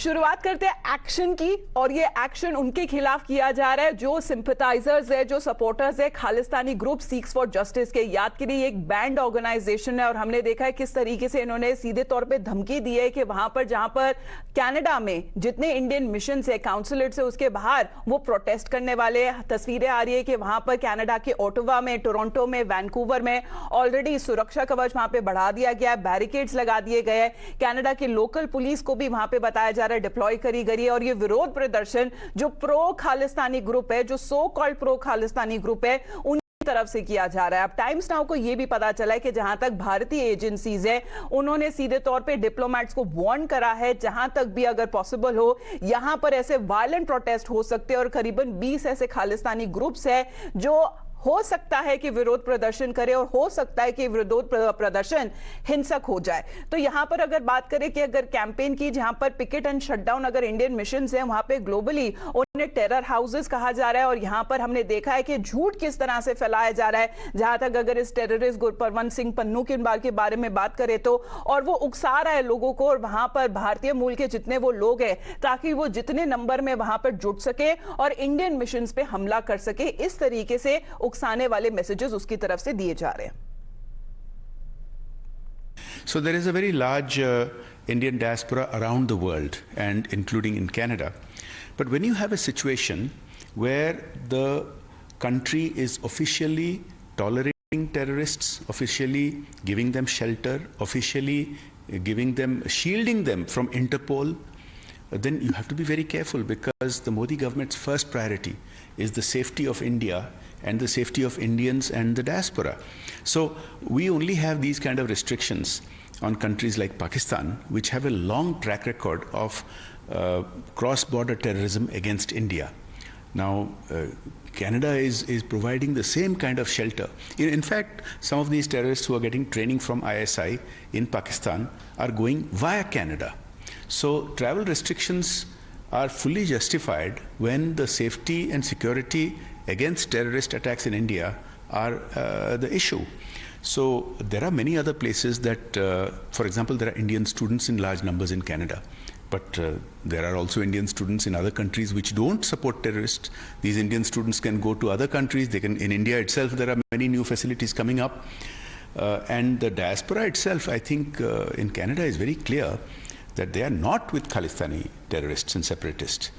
शुरुआत करते हैं एक्शन की, और ये एक्शन उनके खिलाफ किया जा रहा है जो सिंपथाइजर्स है, जो सपोर्टर्स है Khalistani group Sikhs for Justice के। याद करिए एक बैंड ऑर्गेनाइजेशन है और हमने देखा है किस तरीके से इन्होंने सीधे तौर पे धमकी दी है कि वहां पर जहां पर कनाडा में जितने इंडियन मिशन है, काउंसुलेट्स है, उसके बाहर वो प्रोटेस्ट करने वाले तस्वीरें आ रही है कि वहां पर कनाडा के ओटावा में, टोरंटो में, वैंकूवर में ऑलरेडी सुरक्षा कवच वहां पे बढ़ा दिया गया है, बैरिकेड्स लगा दिए गए हैं। कनाडा की लोकल पुलिस को भी वहां पे बताया जा रहा है डिप्लॉय करी गई है। और ये विरोध प्रदर्शन जो प्रो खालिस्तानी ग्रुप है, जो so called pro Khalistani group है, उन तरफ से किया जा रहा है। अब टाइम्स नाउ को यह भी पता चला है कि जहां तक भारतीय एजेंसीज है उन्होंने सीधे तौर पे डिप्लोमेट्स को वार्न करा है जहां तक भी अगर पॉसिबल हो यहां पर ऐसे वायलेंट प्रोटेस्ट हो सकते हैं और करीबन 20 ऐसे खालिस्तानी ग्रुप्स है जो हो सकता है कि विरोध प्रदर्शन करे और हो सकता है कि विरोध प्रदर्शन हिंसक हो जाए। तो यहां पर अगर बात करें कि अगर कैंपेन की जहां पर पिकेट एंड शटडाउन अगर इंडियन मिशन है वहां पे ग्लोबली उन्हें टेरर हाउसेस कहा जा रहा है और यहां पर हमने देखा है कि झूठ किस तरह से फैलाया जा रहा है। जहां तक अगर इस टेररिस्ट गुरपरवंत सिंह पन्नू के बारे में बात करें तो, और वो उकसा रहा है लोगों को और वहां पर भारतीय मूल के जितने वो लोग हैं ताकि वो जितने नंबर में वहां पर जुट सके और इंडियन मिशन पे हमला कर सके, इस तरीके से उकसाने वाले मैसेजेस उसकी तरफ से दिए जा रहे हैं। So there is a very large Indian diaspora around the world and including in Canada. But when you have a situation where the country is officially tolerating terrorists, officially giving them shelter, officially shielding them from Interpol, then you have to be very careful because the Modi government's first priority is the safety of India and the safety of Indians and the diaspora. So we only have these kind of restrictions on countries like Pakistan, which have a long track record of cross-border terrorism against India. Now, Canada is providing the same kind of shelter. In fact, some of these terrorists who are getting training from ISI in Pakistan are going via Canada. So travel restrictions are fully justified when the safety and security against terrorist attacks in India are the issue. So there are many other places that, for example, there are Indian students in large numbers in Canada. But there are also Indian students in other countries which don't support terrorists. These Indian students can go to other countries. They can, in India itself, there are many new facilities coming up. And the diaspora itself, I think, in Canada is very clear that they are not with Khalistani terrorists and separatists.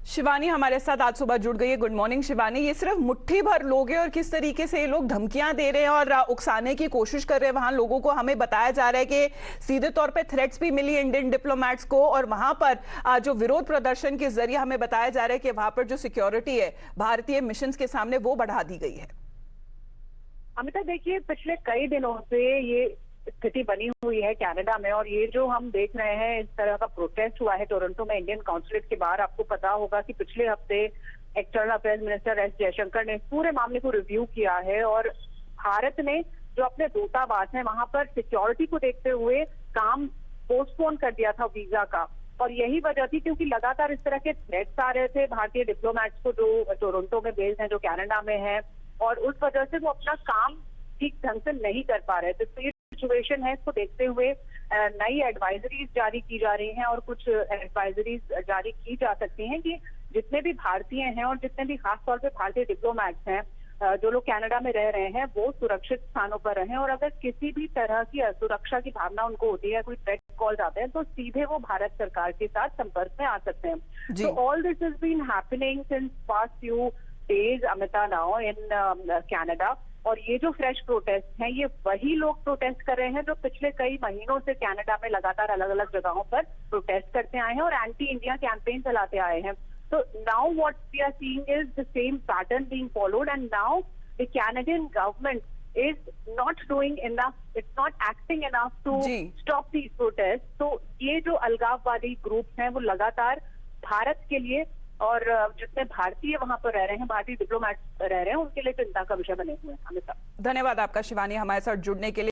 Shivani हमारे साथ आज सुबह जुड़ गई है। Good morning Shivani. ये सिर्फ मुट्ठी भर लोग हैं और किस तरीके से ये लोग धमकियां दे रहे हैं और उकसाने की कोशिश कर रहे हैं वहां लोगों को। हमें बताया जा रहा है कि सीधे तौर पे थ्रेट्स भी मिली इंडियन डिप्लोमेट्स को और वहां पर जो विरोध प्रदर्शन के जरिए हमें बताया जा रहा है कि वहां पर जो सिक्योरिटी है भारतीय मिशन के सामने वो बढ़ा दी गई है। अमिता देखिए, पिछले कई दिनों से ये स्थिति बनी हुई है कनाडा में और ये जो हम देख रहे हैं इस तरह का प्रोटेस्ट हुआ है टोरंटो में इंडियन काउंसुलेट के बाहर। आपको पता होगा कि पिछले हफ्ते external affairs minister S Jaishankar ने इस पूरे मामले को रिव्यू किया है और भारत ने जो अपने दूतावास है वहां पर सिक्योरिटी को देखते हुए काम पोस्टपोन कर दिया था वीजा का। और यही वजह थी क्योंकि लगातार इस तरह के थ्रेट्स आ रहे थे भारतीय डिप्लोमेट्स को जो टोरंटो में बेस्ड हैं, जो कनाडा में है, और उस वजह से वो अपना काम ठीक ढंग से नहीं कर पा रहे थे। तो सिचुएशन है, इसको देखते हुए नई एडवाइजरीज जारी की जा रही हैं और कुछ एडवाइजरीज जारी की जा सकती हैं कि जितने भी भारतीय हैं और जितने भी खासतौर पे भारतीय डिप्लोमेट्स हैं जो लोग कनाडा में रह रहे हैं वो सुरक्षित स्थानों पर रहें और अगर किसी भी तरह की असुरक्षा की भावना उनको होती है, कोई थ्रेट कॉल्स आते हैं, तो सीधे वो भारत सरकार के साथ संपर्क में आ सकते हैं। तो all this is been happening since past few days अमिता नाउ इन कनाडा। और ये जो फ्रेश प्रोटेस्ट हैं ये वही लोग प्रोटेस्ट कर रहे हैं जो पिछले कई महीनों से कनाडा में लगातार अलग अलग जगहों पर प्रोटेस्ट करते आए हैं और एंटी इंडिया कैंपेन चलाते आए हैं। So now what we are seeing is the same pattern being followed and now the Canadian government is not doing enough, it's not acting enough to stop these protests. तो ये जो अलगाववादी group हैं वो लगातार भारत के लिए और जितने भारतीय वहां पर रह रहे हैं, भारतीय डिप्लोमेट्स रह रहे हैं, उनके लिए चिंता का विषय बने हुए हैं। धन्यवाद आपका शिवानी हमारे साथ जुड़ने के लिए।